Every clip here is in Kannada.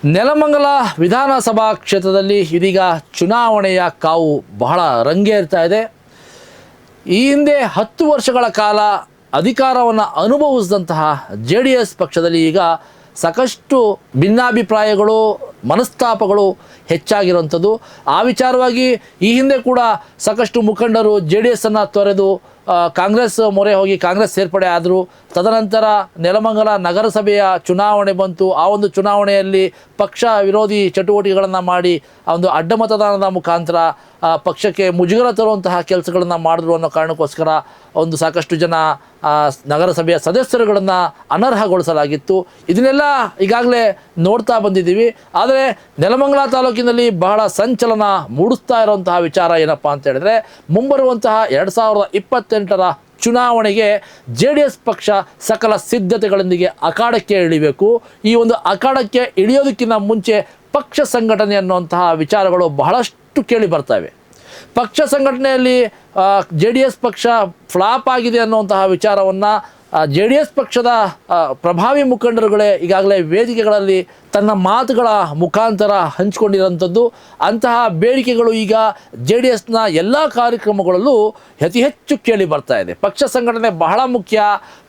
ನೆಲಮಂಗಲ ವಿಧಾನಸಭಾ ಕ್ಷೇತ್ರದಲ್ಲಿ ಇದೀಗ ಚುನಾವಣೆಯ ಕಾವು ಬಹಳ ರಂಗೇರ್ತಾ ಇದೆ. ಈ ಹಿಂದೆ 10 ವರ್ಷಗಳ ಕಾಲ ಅಧಿಕಾರವನ್ನು ಅನುಭವಿಸಿದಂತಹ JDS ಪಕ್ಷದಲ್ಲಿ ಈಗ ಸಾಕಷ್ಟು ಭಿನ್ನಾಭಿಪ್ರಾಯಗಳು, ಮನಸ್ತಾಪಗಳು ಹೆಚ್ಚಾಗಿರುವಂಥದ್ದು. ಆ ವಿಚಾರವಾಗಿ ಈ ಹಿಂದೆ ಕೂಡ ಸಾಕಷ್ಟು ಮುಖಂಡರು JDSನ್ನು ತೊರೆದು ಕಾಂಗ್ರೆಸ್ ಮೊರೆ ಹೋಗಿ ಕಾಂಗ್ರೆಸ್ ಸೇರ್ಪಡೆ ಆದರು. ತದನಂತರ ನೆಲಮಂಗಲ ನಗರಸಭೆಯ ಚುನಾವಣೆ ಬಂತು. ಆ ಒಂದು ಚುನಾವಣೆಯಲ್ಲಿ ಪಕ್ಷ ವಿರೋಧಿ ಚಟುವಟಿಕೆಗಳನ್ನು ಮಾಡಿ ಆ ಒಂದು ಅಡ್ಡ ಮತದಾನದ ಮುಖಾಂತರ ಪಕ್ಷಕ್ಕೆ ಮುಜುಗರ ತರುವಂತಹ ಕೆಲಸಗಳನ್ನು ಮಾಡಿದ್ರು ಅನ್ನೋ ಕಾರಣಕ್ಕೋಸ್ಕರ ಒಂದು ಸಾಕಷ್ಟು ಜನ ನಗರಸಭೆಯ ಸದಸ್ಯರುಗಳನ್ನು ಅನರ್ಹಗೊಳಿಸಲಾಗಿತ್ತು. ಇದನ್ನೆಲ್ಲ ಈಗಾಗಲೇ ನೋಡ್ತಾ ಬಂದಿದ್ದೀವಿ. ಆದರೆ ನೆಲಮಂಗಲ ತಾಲೂಕಿನಲ್ಲಿ ಬಹಳ ಸಂಚಲನ ಮೂಡಿಸ್ತಾ ಇರುವಂತಹ ವಿಚಾರ ಏನಪ್ಪ ಅಂತ ಹೇಳಿದ್ರೆ, ಮುಂಬರುವಂತಹ 2028ರ ಚುನಾವಣೆಗೆ JDS ಪಕ್ಷ ಸಕಲ ಸಿದ್ಧತೆಗಳೊಂದಿಗೆ ಅಖಾಡಕ್ಕೆ ಇಳಿಬೇಕು. ಈ ಒಂದು ಅಖಾಡಕ್ಕೆ ಇಳಿಯೋದಕ್ಕಿಂತ ಮುಂಚೆ ಪಕ್ಷ ಸಂಘಟನೆ ಅನ್ನುವಂತಹ ವಿಚಾರಗಳು ಬಹಳಷ್ಟು ಕೇಳಿ ಬರ್ತವೆ. ಪಕ್ಷ ಸಂಘಟನೆಯಲ್ಲಿ JDS ಪಕ್ಷ ಫ್ಲಾಪ್ ಆಗಿದೆ ಅನ್ನುವಂತಹ ವಿಚಾರವನ್ನು JDS ಪಕ್ಷದ ಪ್ರಭಾವಿ ಮುಖಂಡರುಗಳೇ ಈಗಾಗಲೇ ವೇದಿಕೆಗಳಲ್ಲಿ ತನ್ನ ಮಾತುಗಳ ಮುಖಾಂತರ ಹಂಚಿಕೊಂಡಿರೋಂಥದ್ದು. ಅಂತಹ ಬೇಡಿಕೆಗಳು ಈಗ JDSನ ಎಲ್ಲ ಕಾರ್ಯಕ್ರಮಗಳಲ್ಲೂ ಅತಿ ಹೆಚ್ಚು ಕೇಳಿ ಬರ್ತಾ ಇದೆ. ಪಕ್ಷ ಸಂಘಟನೆ ಬಹಳ ಮುಖ್ಯ.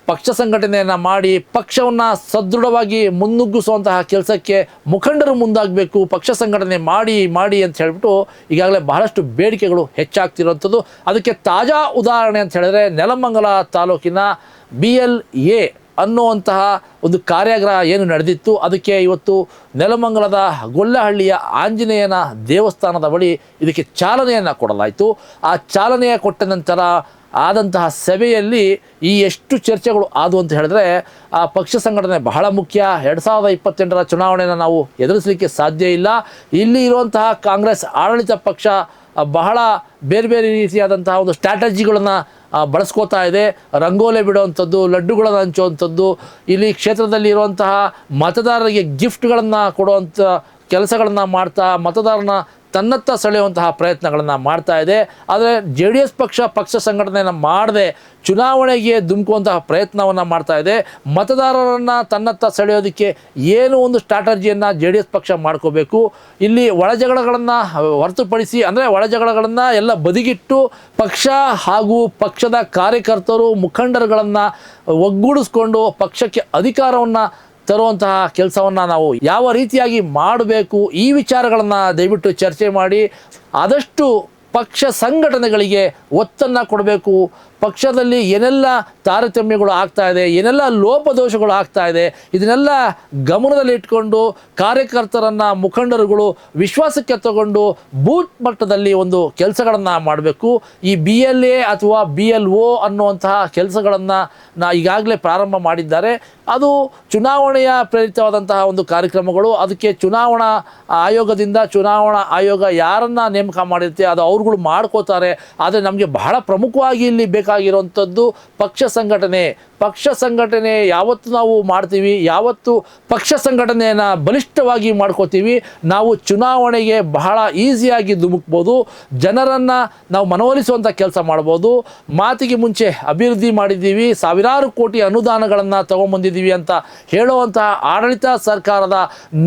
ಪಕ್ಷ ಸಂಘಟನೆಯನ್ನು ಮಾಡಿ ಪಕ್ಷವನ್ನು ಸದೃಢವಾಗಿ ಮುನ್ನುಗ್ಗಿಸುವಂತಹ ಕೆಲಸಕ್ಕೆ ಮುಖಂಡರು ಮುಂದಾಗಬೇಕು. ಪಕ್ಷ ಸಂಘಟನೆ ಮಾಡಿ ಅಂತ ಹೇಳಿಬಿಟ್ಟು ಈಗಾಗಲೇ ಬಹಳಷ್ಟು ಬೇಡಿಕೆಗಳು ಹೆಚ್ಚಾಗ್ತಿರುವಂಥದ್ದು. ಅದಕ್ಕೆ ತಾಜಾ ಉದಾಹರಣೆ ಅಂತ ಹೇಳಿದ್ರೆ, ನೆಲಮಂಗಲ ತಾಲೂಕಿನ BLA ಅನ್ನುವಂತಹ ಒಂದು ಕಾರ್ಯಾಗಾರ ಏನು ನಡೆದಿತ್ತು, ಅದಕ್ಕೆ ಇವತ್ತು ನೆಲಮಂಗಲದ ಗೊಲ್ಲಹಳ್ಳಿಯ ಆಂಜನೇಯನ ದೇವಸ್ಥಾನದ ಬಳಿ ಇದಕ್ಕೆ ಚಾಲನೆಯನ್ನು ಕೊಡಲಾಯಿತು. ಆ ಚಾಲನೆಯ ಕೊಟ್ಟ ನಂತರ ಆದಂತಹ ಸಭೆಯಲ್ಲಿ ಈ ಎಷ್ಟು ಚರ್ಚೆಗಳು ಆದವು ಅಂತ ಹೇಳಿದ್ರೆ, ಆ ಪಕ್ಷ ಸಂಘಟನೆ ಬಹಳ ಮುಖ್ಯ. 2028ರ ಚುನಾವಣೆಯನ್ನು ನಾವು ಎದುರಿಸಲಿಕ್ಕೆ ಸಾಧ್ಯ ಇಲ್ಲ. ಇಲ್ಲಿ ಇರುವಂತಹ ಕಾಂಗ್ರೆಸ್ ಆಡಳಿತ ಪಕ್ಷ ಬಹಳ ಬೇರೆ ಬೇರೆ ರೀತಿಯಾದಂತಹ ಒಂದು ಸ್ಟ್ರಾಟಜಿಗಳನ್ನು ಬಳಸ್ಕೋತಾ ಇದೆ. ರಂಗೋಲೆ ಬಿಡುವಂಥದ್ದು, ಲಡ್ಡುಗಳನ್ನು ಹಂಚುವಂಥದ್ದು, ಇಲ್ಲಿ ಕ್ಷೇತ್ರದಲ್ಲಿ ಇರುವಂತಹ ಮತದಾರರಿಗೆ ಗಿಫ್ಟ್ಗಳನ್ನು ಕೊಡುವಂಥ ಕೆಲಸಗಳನ್ನು ಮಾಡ್ತಾ ಮತದಾರನ ತನ್ನತ್ತ ಸೆಳೆಯುವಂತಹ ಪ್ರಯತ್ನಗಳನ್ನು ಮಾಡ್ತಾ ಇದೆ. ಆದರೆ JDS ಪಕ್ಷ ಸಂಘಟನೆಯನ್ನು ಮಾಡದೆ ಚುನಾವಣೆಗೆ ಧುಮುಕುವಂತಹ ಪ್ರಯತ್ನವನ್ನು ಮಾಡ್ತಾ ಇದೆ. ಮತದಾರರನ್ನು ತನ್ನತ್ತ ಸೆಳೆಯೋದಕ್ಕೆ ಏನು ಒಂದು ಸ್ಟ್ರಾಟಜಿಯನ್ನು JDS ಪಕ್ಷ ಮಾಡ್ಕೋಬೇಕು. ಇಲ್ಲಿ ಒಳಜಗಳಗಳನ್ನು ಹೊರತುಪಡಿಸಿ, ಅಂದರೆ ಒಳಜಗಳಗಳನ್ನು ಎಲ್ಲ ಬದಿಗಿಟ್ಟು ಪಕ್ಷ ಹಾಗೂ ಪಕ್ಷದ ಕಾರ್ಯಕರ್ತರು ಮುಖಂಡರುಗಳನ್ನು ಒಗ್ಗೂಡಿಸ್ಕೊಂಡು ಪಕ್ಷಕ್ಕೆ ಅಧಿಕಾರವನ್ನು ತರುವಂತಹ ಕೆಲಸವನ್ನು ನಾವು ಯಾವ ರೀತಿಯಾಗಿ ಮಾಡಬೇಕು, ಈ ವಿಚಾರಗಳನ್ನು ದಯವಿಟ್ಟು ಚರ್ಚೆ ಮಾಡಿ ಆದಷ್ಟು ಪಕ್ಷ ಸಂಘಟನೆಗಳಿಗೆ ಒತ್ತನ್ನು ಕೊಡಬೇಕು. ಪಕ್ಷದಲ್ಲಿ ಏನೆಲ್ಲ ತಾರತಮ್ಯಗಳು ಆಗ್ತಾ ಇದೆ, ಏನೆಲ್ಲ ಲೋಪದೋಷಗಳು ಆಗ್ತಾ ಇದೆ, ಇದನ್ನೆಲ್ಲ ಗಮನದಲ್ಲಿ ಇಟ್ಕೊಂಡು ಕಾರ್ಯಕರ್ತರನ್ನು ಮುಖಂಡರುಗಳು ವಿಶ್ವಾಸಕ್ಕೆ ತಗೊಂಡು ಬೂತ್ ಮಟ್ಟದಲ್ಲಿ ಒಂದು ಕೆಲಸಗಳನ್ನು ಮಾಡಬೇಕು. ಈ BLA ಅಥವಾ BLO ಅನ್ನುವಂತಹ ಕೆಲಸಗಳನ್ನು ಈಗಾಗಲೇ ಪ್ರಾರಂಭ ಮಾಡಿದ್ದಾರೆ. ಅದು ಚುನಾವಣೆಯ ಪ್ರೇರಿತವಾದಂತಹ ಒಂದು ಕಾರ್ಯಕ್ರಮಗಳು. ಅದಕ್ಕೆ ಚುನಾವಣಾ ಆಯೋಗದಿಂದ ಚುನಾವಣಾ ಆಯೋಗ ಯಾರನ್ನು ನೇಮಕ ಮಾಡಿರುತ್ತೆ ಅದು ಅವ್ರುಗಳು ಮಾಡ್ಕೋತಾರೆ. ಆದರೆ ನಮಗೆ ಬಹಳ ಪ್ರಮುಖವಾಗಿ ಇಲ್ಲಿ ಬೇಕಾಗಿರುವಂಥದ್ದು ಪಕ್ಷ ಸಂಘಟನೆ ಯಾವತ್ತು ನಾವು ಮಾಡ್ತೀವಿ, ಯಾವತ್ತು ಪಕ್ಷ ಸಂಘಟನೆಯನ್ನು ಬಲಿಷ್ಠವಾಗಿ ಮಾಡ್ಕೋತೀವಿ, ನಾವು ಚುನಾವಣೆಗೆ ಬಹಳ ಈಸಿಯಾಗಿ ಧುಮುಕ್ಬೋದು. ಜನರನ್ನು ನಾವು ಮನವೊಲಿಸುವಂಥ ಕೆಲಸ ಮಾಡ್ಬೋದು. ಮಾತಿಗೆ ಮುಂಚೆ ಅಭಿವೃದ್ಧಿ ಮಾಡಿದ್ದೀವಿ, ಸಾವಿರಾರು ಕೋಟಿ ಅನುದಾನಗಳನ್ನು ತಗೊಂಬಂದಿದ್ದೀವಿ ಅಂತ ಹೇಳುವಂತಹ ಆಡಳಿತ ಸರ್ಕಾರದ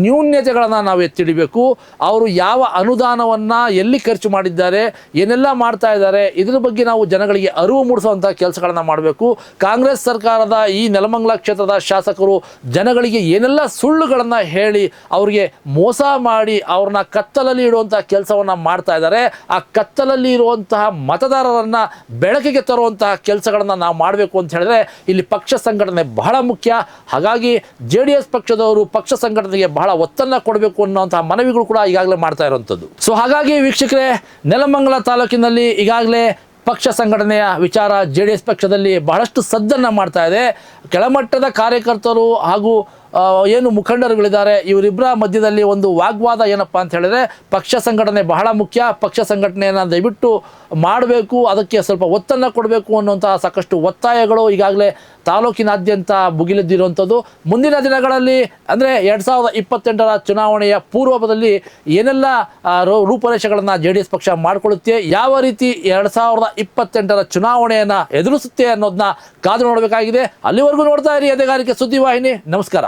ನ್ಯೂನ್ಯತೆಗಳನ್ನು ನಾವು ಎತ್ತಿಡಬೇಕು. ಅವರು ಯಾವ ಅನುದಾನವನ್ನು ಎಲ್ಲಿ ಖರ್ಚು ಮಾಡಿದ್ದಾರೆ, ಏನೆಲ್ಲ ಮಾಡ್ತಾ ಇದ್ದಾರೆ, ಇದರ ಬಗ್ಗೆ ನಾವು ಜನಗಳಿಗೆ ಅರಿವು ಮೂಡಿಸುವಂಥ ಕೆಲಸಗಳನ್ನು ಮಾಡಬೇಕು. ಕಾಂಗ್ರೆಸ್ ಸರ್ಕಾರದ ಈ ನೆಲಮಂಗಲ ಕ್ಷೇತ್ರದ ಶಾಸಕರು ಜನಗಳಿಗೆ ಏನೆಲ್ಲ ಸುಳ್ಳುಗಳನ್ನು ಹೇಳಿ ಅವರಿಗೆ ಮೋಸ ಮಾಡಿ ಅವ್ರನ್ನ ಕತ್ತಲಲ್ಲಿ ಇಡುವಂಥ ಕೆಲಸವನ್ನು ಮಾಡ್ತಾ ಇದ್ದಾರೆ. ಆ ಕತ್ತಲಲ್ಲಿ ಇರುವಂತಹ ಮತದಾರರನ್ನು ಬೆಳಕಿಗೆ ತರುವಂತಹ ಕೆಲಸಗಳನ್ನು ನಾವು ಮಾಡಬೇಕು ಅಂತ ಹೇಳಿದ್ರೆ ಇಲ್ಲಿ ಪಕ್ಷ ಸಂಘಟನೆ ಬಹಳ ಮುಖ್ಯ. ಹಾಗಾಗಿ JDS ಪಕ್ಷದವರು ಪಕ್ಷ ಸಂಘಟನೆಗೆ ಬಹಳ ಒತ್ತನ್ನು ಕೊಡಬೇಕು ಅನ್ನೋಂತಹ ಮನವಿಗಳು ಕೂಡ ಈಗಾಗಲೇ ಮಾಡ್ತಾ ಇರುವಂಥದ್ದು. ಸೊ ಹಾಗಾಗಿ ವೀಕ್ಷಕರೇ, ನೆಲಮಂಗಲ ತಾಲೂಕಿನಲ್ಲಿ ಈಗಾಗಲೇ ಪಕ್ಷ ಸಂಘಟನೆಯ ವಿಚಾರ JDS ಪಕ್ಷದಲ್ಲಿ ಬಹಳಷ್ಟು ಸದ್ದನ್ನು ಮಾಡ್ತಾ ಇದೆ. ಕೆಳಮಟ್ಟದ ಕಾರ್ಯಕರ್ತರು ಹಾಗೂ ಏನು ಮುಖಂಡರುಗಳಿದ್ದಾರೆ, ಇವರಿಬ್ಬರ ಮಧ್ಯದಲ್ಲಿ ಒಂದು ವಾಗ್ವಾದ ಏನಪ್ಪ ಅಂತ ಹೇಳಿದ್ರೆ, ಪಕ್ಷ ಸಂಘಟನೆ ಬಹಳ ಮುಖ್ಯ, ಪಕ್ಷ ಸಂಘಟನೆಯನ್ನು ದಯವಿಟ್ಟು ಮಾಡಬೇಕು, ಅದಕ್ಕೆ ಸ್ವಲ್ಪ ಒತ್ತನ್ನು ಕೊಡಬೇಕು ಅನ್ನುವಂತಹ ಸಾಕಷ್ಟು ಒತ್ತಾಯಗಳು ಈಗಾಗಲೇ ತಾಲೂಕಿನಾದ್ಯಂತ ಭುಗಿಲೆದ್ದಿರುವಂಥದ್ದು. ಮುಂದಿನ ದಿನಗಳಲ್ಲಿ ಅಂದರೆ 2028ರ ಚುನಾವಣೆಯ ಪೂರ್ವದಲ್ಲಿ ಏನೆಲ್ಲ ರೂಪರೇಷೆಗಳನ್ನು JDS ಪಕ್ಷ ಮಾಡಿಕೊಳ್ಳುತ್ತೆ, ಯಾವ ರೀತಿ 2028ರ ಚುನಾವಣೆಯನ್ನು ಎದುರಿಸುತ್ತೆ ಅನ್ನೋದನ್ನ ಕಾದು ನೋಡಬೇಕಾಗಿದೆ. ಅಲ್ಲಿವರೆಗೂ ನೋಡ್ತಾ ಇರಿ ಎದೆಗಾರಿಕೆ ಸುದ್ದಿವಾಹಿನಿ. ನಮಸ್ಕಾರ.